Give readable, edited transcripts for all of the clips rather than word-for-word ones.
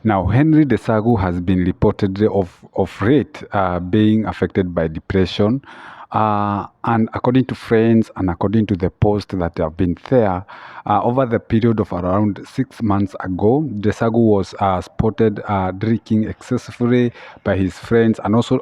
Now, Henry Desagu has been reported of late being affected by depression. And according to friends and according to the post that have been there, over the period of around 6 months ago, Desagu was spotted drinking excessively by his friends, and also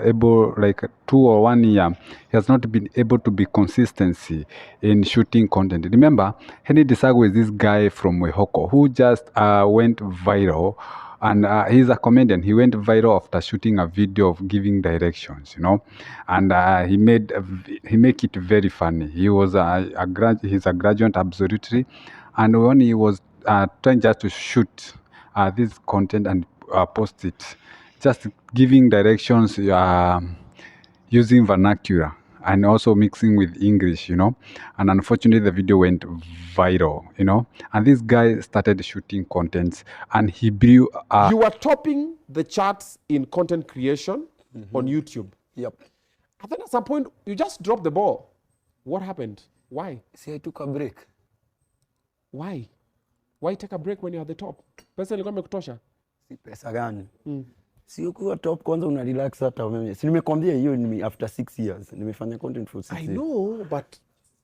able, like 2 or 1 year, he has not been able to be consistency in shooting content. Remember, Henry Desagu is this guy from Wehoko who just went viral. And he's a comedian. He went viral after shooting a video of giving directions, and he make it very funny. He was he's a graduate, absolutely, and when he was trying just to shoot this content and post it, just giving directions using vernacular and also mixing with English, and unfortunately the video went viral, and this guy started shooting contents and he blew you were topping the charts in content creation on YouTube. Yep. And then at some point you just dropped the ball. What happened? Why? See, I took a break. Why take a break when you're at the top? Pesa ilikuwa imekutosha? Si pesa gani? Si ukuwa top kwanza una relax hata wewe. Si nimekwambia hiyo ni after 6 years. Nimefanya content for 6 years. I know, but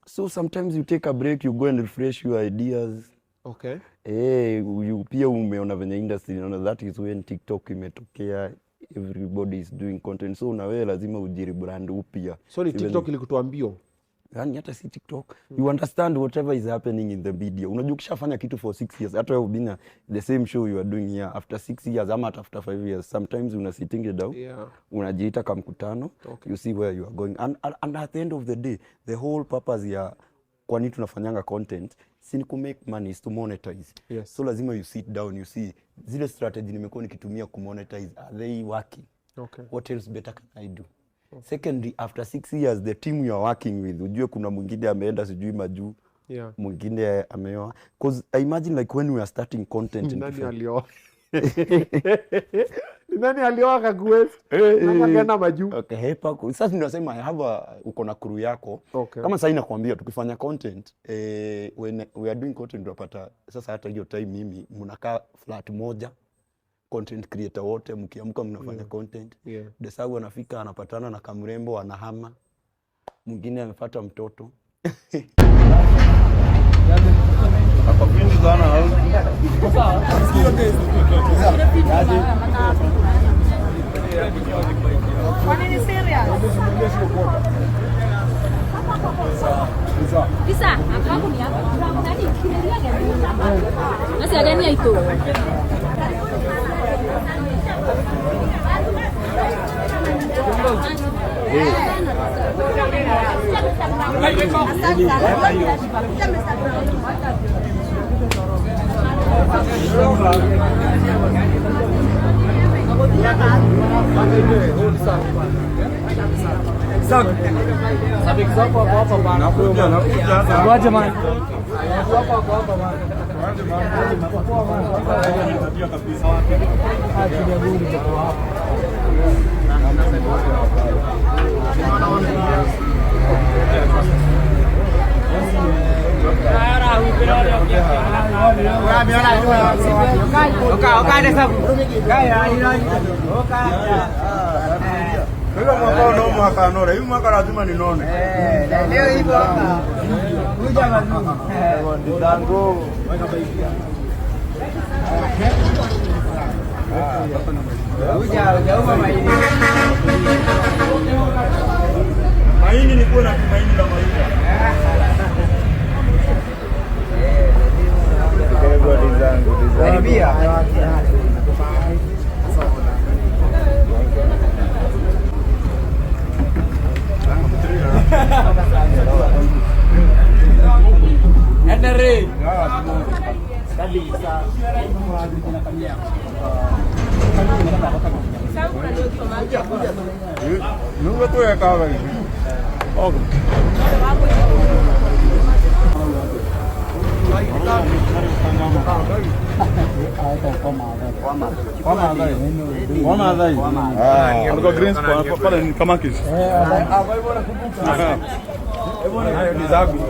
so sometimes you take a break, you go and refresh your ideas. Okay. You pia umeona venye industry, that is when TikTok imetokea, everybody is doing content. So na wewe lazima ujirebrand upya. So ni TikTok ilikutoa mbio? Yani hata si TikTok. You understand whatever is happening in the video. Unajua ukishafanya kitu for 6 years, hata wewe bina the same show you are doing here after 6 years ama after 5 years, sometimes una sitting it down. Yeah. Unajiita kama mkutano. Okay. You see where you are going. And at the end of the day, the whole purpose ya kwa nini tunafanyanga content si ku make money, is to monetize. Yes. So lazima you sit down, you see zile strategy nimekuwa nikitumia ku monetize, are they working? Okay. What else better can I do? Okay. Secondly, after 6 years, the team you are working with, ujue kuna mwingine ameenda sijui majuu. Yeah. Mwingine ameoa. Because I imagine like when we are starting content. Nani alioa? Nani alioa kakuwezi? Nani kaenda majuu? Okay, hepa. Sasa tunasema I have uko na crew yako. Okay. Kama sasa nakwambia tukifanya content, when we are doing content tunapata sasa hata hiyo time mimi mnakaa flat moja. Content creator wote mkiamka mnafanya content. Yeah. Desagu anafika anapatana na kamrembo anahama. Mwingine amefuata mtoto. Hapa kwingi sana hao. Kwa nini serious? Bisa, aku ni apa? Tadi kira gani? Nasi ada ni itu. Sabik siapa apa bang? Nakuja. Gua aja man. Apa man? Oka Desagu. Wewe mwaka uno mwaka nora, hivi mwaka lazima ninone. Leo hivyo hapa. Kuja mazuri. Desagu. Ujauma maini. Maini ni kuna maini la maini. Kwa Desagu. Karibia. Henry. Tadi bisa. Nunca tu ya kawan. Oh. Alikuwa greens pale kama kishi.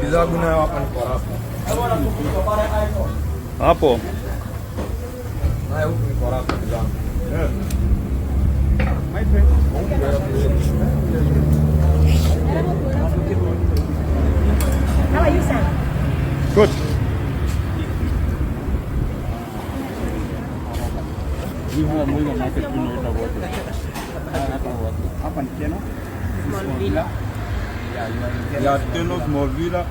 Desagu nayo hapa ni kwa hapo. How are you, sir? Good. Ya Teno Small Villa.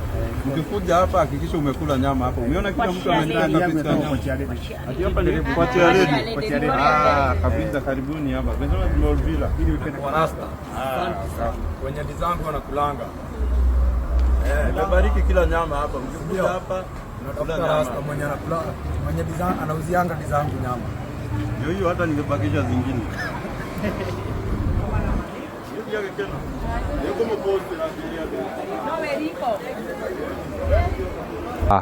Ukikuja hapa hakikisha umekula nyama hapa. Umeona kila mtu ameenda kabisa nyama. Ati hapa ni kwa Tiaredi. Kabisa karibuni hapa. Pensema Small Villa. Ili upende kwa rasta. Kwenye Desagu wanakulanga. Nimebariki kila nyama hapa. Ukikuja hapa unakula nyama. Rasta mwenye anakula mwenye Desagu anauzianga Desagu nyama. Ndio hiyo hata ningebakisha zingine.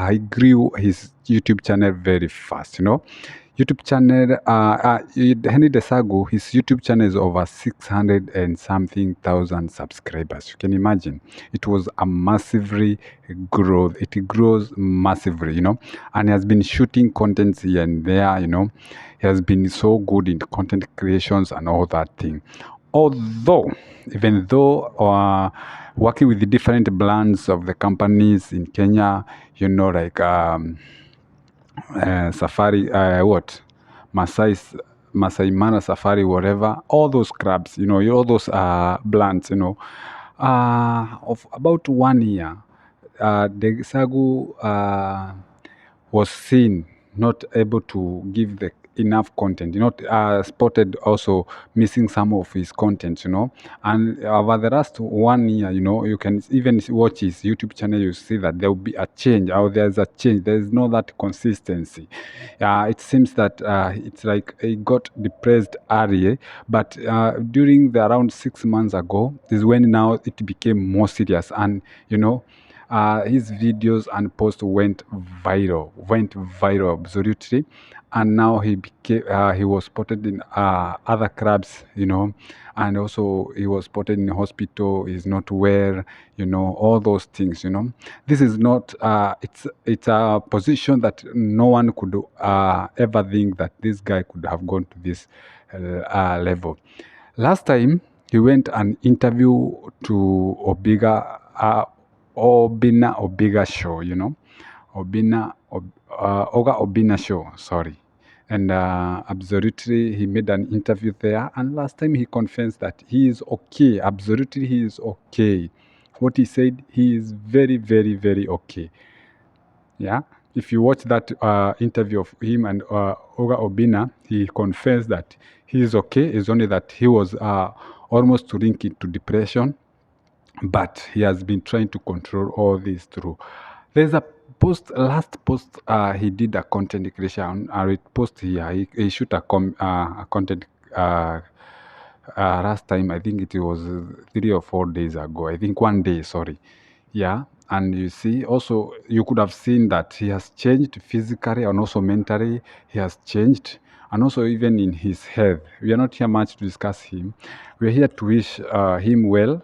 He grew his YouTube channel very fast, you know. YouTube channel, Henry Desagu, his YouTube channel is over 600 and something thousand subscribers. You can imagine. It was a massively growth. It grows massively, you know. And he has been shooting contents here and there, you know. He has been so good in content creations and all that thing. Even though working with the different brands of the companies in Kenya, you know, like Safari, Masai Mara Safari, whatever, all those crabs, you know, all those brands, you know, of about 1 year, Desagu was seen not able to give the enough content, you know, spotted also missing some of his content, you know. And over the last 1 year, you know, you can even watch his YouTube channel, you see that there will be a change, or there's a change. There's no that consistency. It seems that it's like he got depressed early, but during the around 6 months ago is when now it became more serious, and you know, his videos and posts went viral absolutely. And now he became he was spotted in other clubs, you know, and also he was spotted in hospital. He's not well, you know, all those things, you know. This is not it's a position that no one could ever think that this guy could have gone to this level. Last time he went an interview to Obina Obiga show, you know, Oga Obina show, sorry. And absolutely, he made an interview there. And last time he confessed that he is okay. Absolutely, he is okay. What he said, he is very, very, very okay. Yeah. If you watch that interview of him and Oga Obina, he confessed that he is okay. It's only that he was almost linked to depression, but he has been trying to control all this through. There's a last post he did a content creation. I will post here. He shoot a content last time. I think it was 3 or 4 days ago. I think 1 day, sorry. Yeah. And you see, also, you could have seen that he has changed physically and also mentally. He has changed. And also even in his health. We are not here much to discuss him. We're here to wish him well.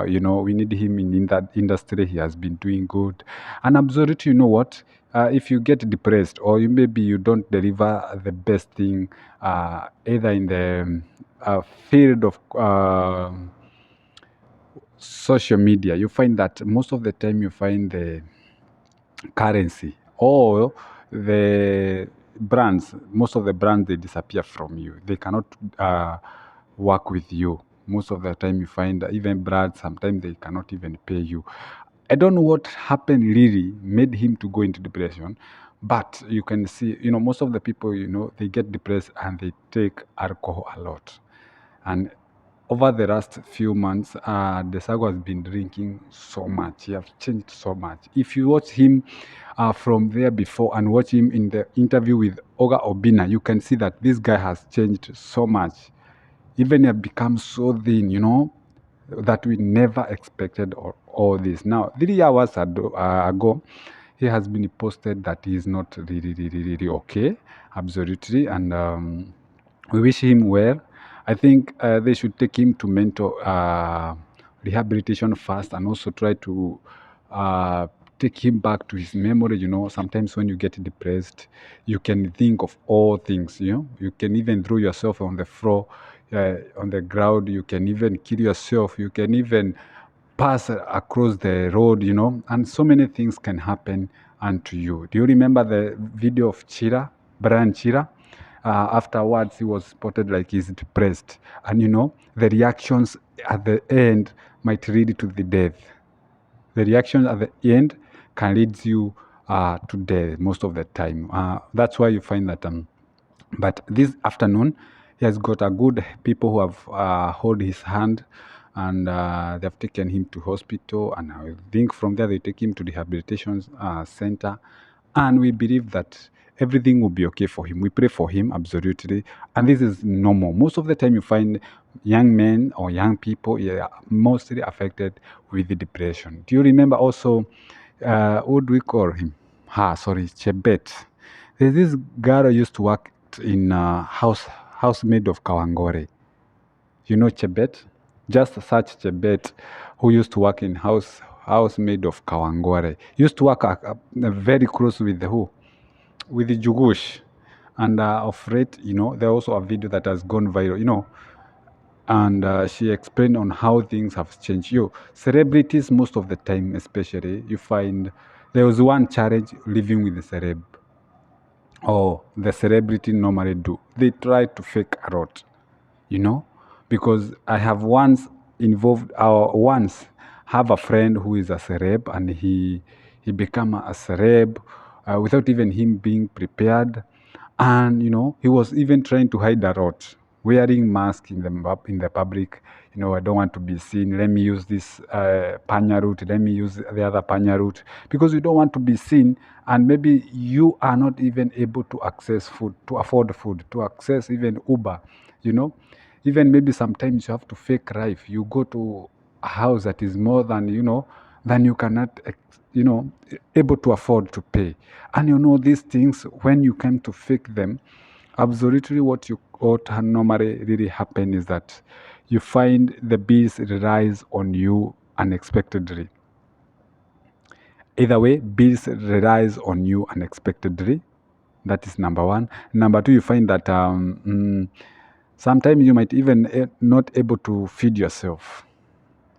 You know, we need him in that industry. He has been doing good. And absolutely, you know what? If you get depressed or maybe you don't deliver the best thing, either in the field of social media, you find that most of the time you find the currency or the brands, most of the brands, they disappear from you. They cannot work with you. Most of the time you find even brands, sometimes they cannot even pay you. I don't know what happened really made him to go into depression, but you can see, you know, most of the people, you know, they get depressed and they take alcohol a lot. And over the last few months, Desagu has been drinking so much. He has changed so much. If you watch him from there before and watch him in the interview with Oga Obina, you can see that this guy has changed so much. Even he has become so thin, you know, that we never expected all this. Now, 3 hours ago, he has been posted that he is not really okay, absolutely, and we wish him well. I think they should take him to mental rehabilitation first, and also try to take him back to his memory. You know, sometimes when you get depressed, you can think of all things. You know, you can even throw yourself on the floor, on the ground. You can even kill yourself. You can even pass across the road, you know, and so many things can happen unto you. Do you remember the video of Chira, Brian Chira? Afterwards, he was spotted like he's depressed, and you know, the reactions at the end might lead to the death. The reaction at the end can lead you to death most of the time. That's why you find that. But this afternoon, he has got a good people who have hold his hand, and they have taken him to hospital. And I think from there they take him to the rehabilitation center, and we believe that everything will be okay for him. We pray for him absolutely, and this is normal. Most of the time, you find young men or young people are mostly affected with the depression. Do you remember also? What do we call him? Chebet. There's this girl who used to work in housemaid of Kawangore. You know Chebet? Just search Chebet, who used to work in housemaid of Kawangore. Used to work very close with the who? With the Jugush. And of late, you know, there's also a video that has gone viral, you know, and she explained on how things have changed. You celebrities, most of the time, especially, you find there was one challenge living with the celeb, or the celebrity normally do. They try to fake a lot, you know, because I have once have a friend who is a celeb, and he became a celeb without even him being prepared. And you know, he was even trying to hide a lot, wearing mask in the public. You know, I don't want to be seen. Let me use this panya route. Let me use the other panya route, because you don't want to be seen. And maybe you are not even able to access food, to afford food, to access even Uber. You know, even maybe sometimes you have to fake life. You go to a house that is more than, you know, than you cannot, you know, able to afford to pay. And you know, these things, when you come to fake them, absolutely what normally really happen is that you find the bills rise on you unexpectedly. Either way, bills rise on you unexpectedly. That is number one. Number two, you find that sometimes you might even not able to feed yourself,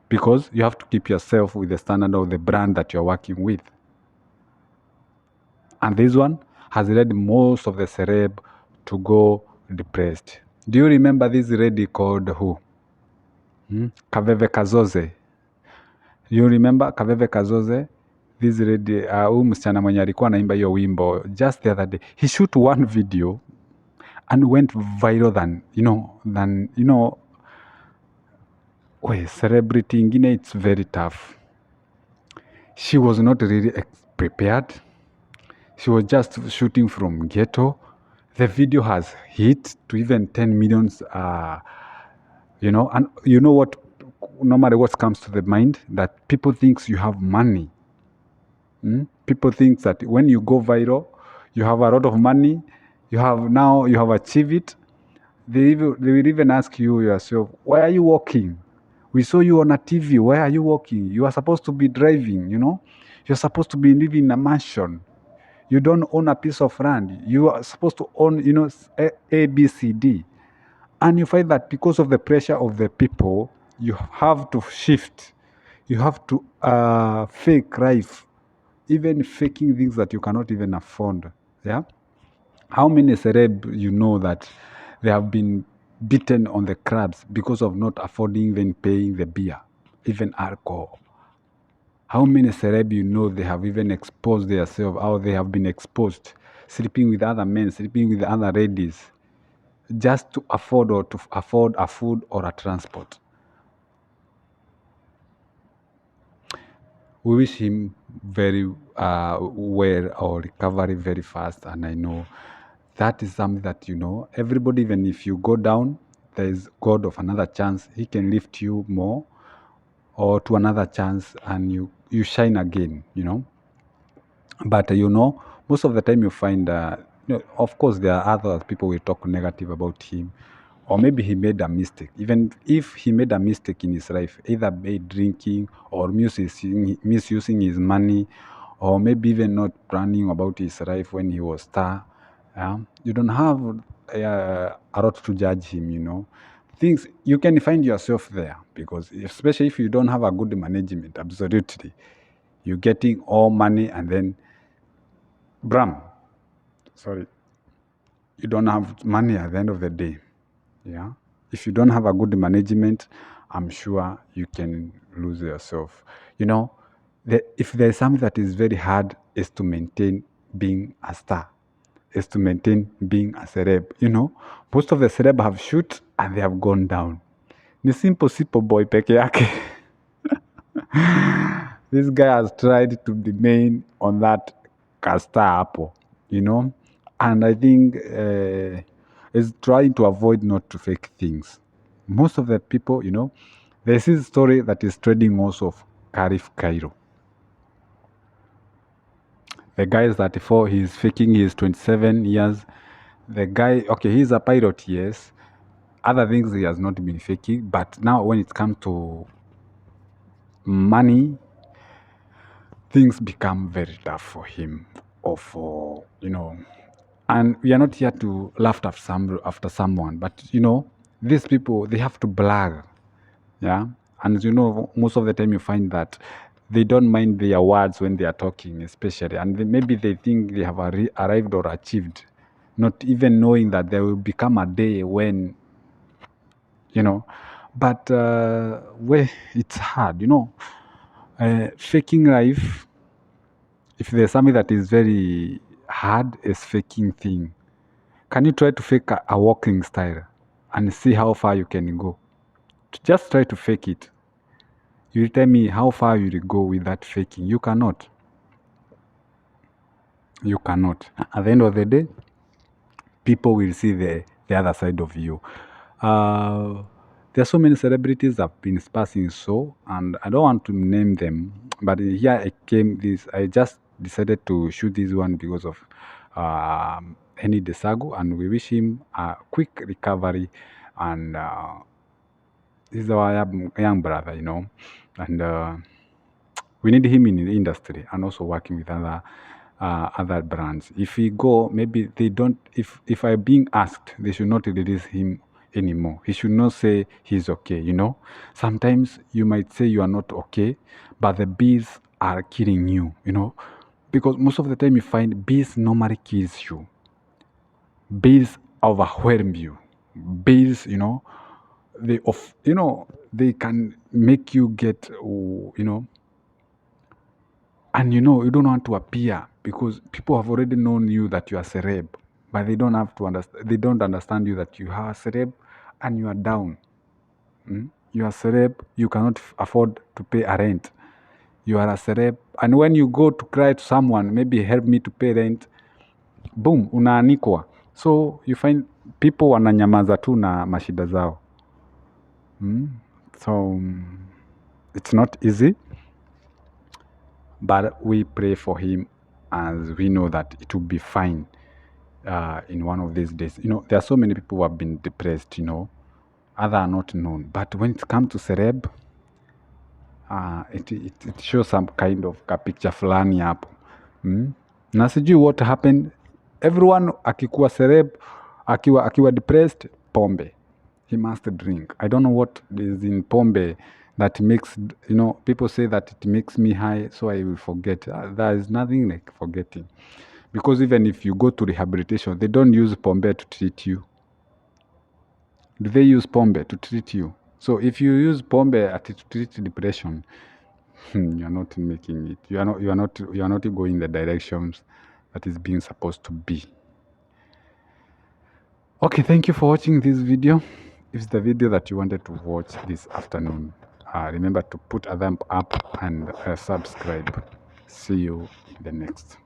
because you have to keep yourself with the standard of the brand that you're working with. And this one has led most of the celeb to go depressed. Do you remember this lady called who? Kaveve Kazoze. You remember Kaveve Kazoze? This lady, huyu msichana mwenye alikuwa anaimba hiyo wimbo just the other day. He shoot one video and went viral than celebrity ingine, it's very tough. She was not really prepared. She was just shooting from ghetto. The video has hit to even 10 millions, you know, and you know what, normally what comes to the mind, that people think you have money. People think that when you go viral, you have a lot of money, you have achieved it. They will even ask you yourself, why are you walking? We saw you on a TV. Why are you walking? You are supposed to be driving, you know. You're supposed to be living in a mansion. You don't own a piece of land. You are supposed to own, you know, A, B, C, D. And you find that because of the pressure of the people, you have to shift. You have to fake life, even faking things that you cannot even afford. Yeah. How many celeb you know that they have been beaten on the crabs because of not affording even paying the beer, even alcohol? How many celeb you know they have even exposed themselves, or they have been exposed, sleeping with other men, sleeping with other ladies, just to afford a food or a transport? We wish him very well, or recovery very fast. And I know that is something that, you know, everybody, even if you go down, there is God of another chance. He can lift you more, or to another chance, and you shine again, you know. But you know, most of the time you find, you know, of course, there are other people will talk negative about him, or maybe he made a mistake. Even if he made a mistake in his life, either by drinking or misusing his money, or maybe even not planning about his life when he was star. You don't have a lot to judge him, you know. Things you can find yourself there because especially if you don't have a good management, absolutely. You're getting all money and then sorry, you don't have money at the end of the day. Yeah. If you don't have a good management, I'm sure you can lose yourself. You know, if there's something that is very hard is to maintain being a star, is to maintain being a celeb. You know, most of the celeb have shoot and they have gone down. Ni simple boy peke yake. This guy has tried to remain on that star apple, you know, and I think is trying to avoid not to fake things. Most of the people, you know, there's this story that is trending also of Karif Cairo. The guy is 34, he's faking, he's 27 years. The guy, okay, he's a pilot, yes. Other things he has not been faking, but now when it comes to money, things become very tough for him or for, you know, and we are not here to laugh after someone, but you know, these people, they have to brag. Yeah. And you know, most of the time you find that they don't mind their words when they are talking, especially, and maybe they think they have arrived or achieved, not even knowing that there will become a day when, you know, but where it's hard, you know, faking life. If there's something that is very hard, is faking thing. Can you try to fake a walking style and see how far you can go? Just try to fake it. You tell me how far you will go with that faking. You cannot. You cannot. At the end of the day, people will see the other side of you. There are so many celebrities that have been passing so, and I don't want to name them, but here I just decided to shoot this one because of Henny Desagu, and we wish him a quick recovery, and he's our young brother, you know, and we need him in the industry and also working with other brands. If we go, maybe they don't. If I'm being asked, they should not release him anymore. He should not say he's okay. You know, sometimes you might say you are not okay, but the bees are killing you. You know, because most of the time you find bees normally kills you. Bees overwhelm you. Bees, you know, they can make you get, you know. And you know, you don't want to appear because people have already known you that you are celeb, but they don't have to understand. They don't understand you that you are celeb and you are down. You are celeb. You cannot afford to pay a rent. You are a celeb, and when you go to cry to someone, maybe help me to pay rent, boom, unaanikwa. So you find people wananyamaza tu na mashida zao. So it's not easy. But we pray for him as we know that it will be fine in one of these days. You know, there are so many people who have been depressed, you know, other are not known. But when it comes to celeb, it shows some kind of ka picture fulani hapo. Na sijui what happened. Everyone akikuwa celeb, akiwa depressed, pombe. He must drink. I don't know what is in pombe that makes, you know, people say that it makes me high, so I will forget. There is nothing like forgetting. Because even if you go to rehabilitation, they don't use pombe to treat you. Do they use pombe to treat you? So if you use pombe to treat depression, you are not making it. You are not going the directions that is being supposed to be. Okay, thank you for watching this video. If it's the video that you wanted to watch this afternoon, remember to put a thumb up and subscribe. See you in the next.